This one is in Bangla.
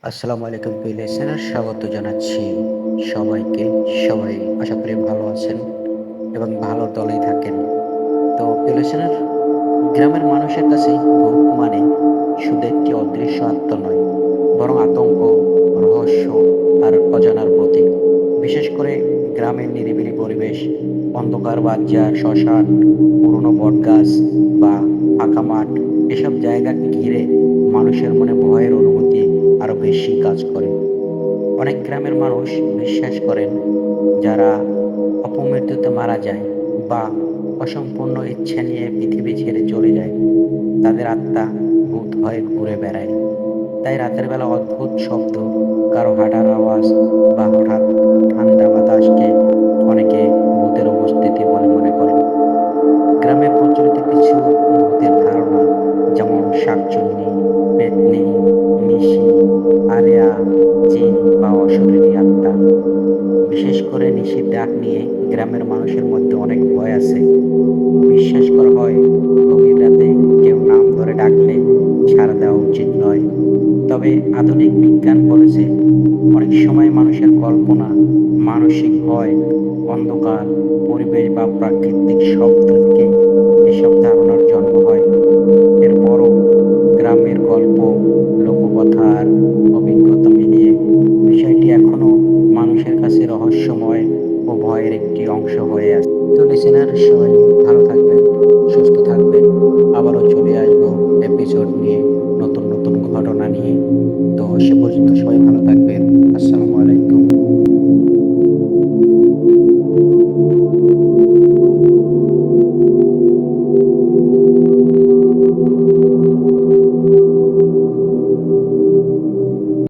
আসসালামু আলাইকুম প্রিয় লিসেনার, স্বাগত জানাচ্ছি সবাইকে। সবাই আশা করি ভালো আছেন এবং ভালো দলেই থাকেন। তো প্রিয় লিসেনার, গ্রামের মানুষের কাছে ভূত মানে শুধু একটি অদৃশ্য আত্মা নয়, বরং আতঙ্ক, রহস্য আর অজানার প্রতীক। বিশেষ করে গ্রামের নিরিবিলি পরিবেশ, অন্ধকার বাজার, শ্মশান, পুরনো বটগাছ বা ফাঁকা মাঠ, এসব জায়গাকে ঘিরে মানুষের মনে ভয়ের অনুভূতি আরো বেশি কাজ করে। অনেক গ্রামের মানুষ বিশ্বাস করেন, যারা অপমৃত্যুতে মারা যায় বা অসম্পূর্ণ ইচ্ছা নিয়ে পৃথিবী ছেড়ে চলে যায়, তাদের আত্মা ভূত হয়ে ঘুরে বেড়ায়। তাই রাতের বেলা অদ্ভুত শব্দ, কারো হাঁটার আওয়াজ বা হঠাৎ ঠান্ডা বাতাসকে অনেকে ভূতের উপস্থিতি বলে মনে করেন। গ্রামে প্রচলিত কিছু ভূতের ধারণা, যেমন শাকচুন্নি, পেতনি, নিশি, আলেয়া, জিন বা অশরীরী আত্মা। বিশেষ করে নিশির ডাক নিয়ে গ্রামের মানুষের মধ্যে অনেক ভয় আছে। বিশ্বাস করা হয়, গভীর রাতে কেউ নাম ধরে ডাকলে সাড়া দেওয়া উচিত নয়। তবে আধুনিক বিজ্ঞান বলেছে, অনেক সময় মানুষের কল্পনা, মানসিক ভয়, অন্ধকার, পরিবেশ বা প্রাকৃতিক শব্দ থেকে এসব ধারণার জন্ম হয়। এরপরও গ্রামের গল্প, লোককথা আর অভিজ্ঞতা মিলিয়ে বিষয়টি এখনো মানুষের কাছে রহস্যময় ও ভয়ের একটি অংশ হয়ে আছে। তো লিসেনার, সবাই ভালো থাকবেন, সুস্থ থাকবেন। আবারও চলে আসবো এপিসোড নিয়ে, নতুন নতুন ঘটনা নিয়ে। তো সে পর্যন্ত সবাই ভালো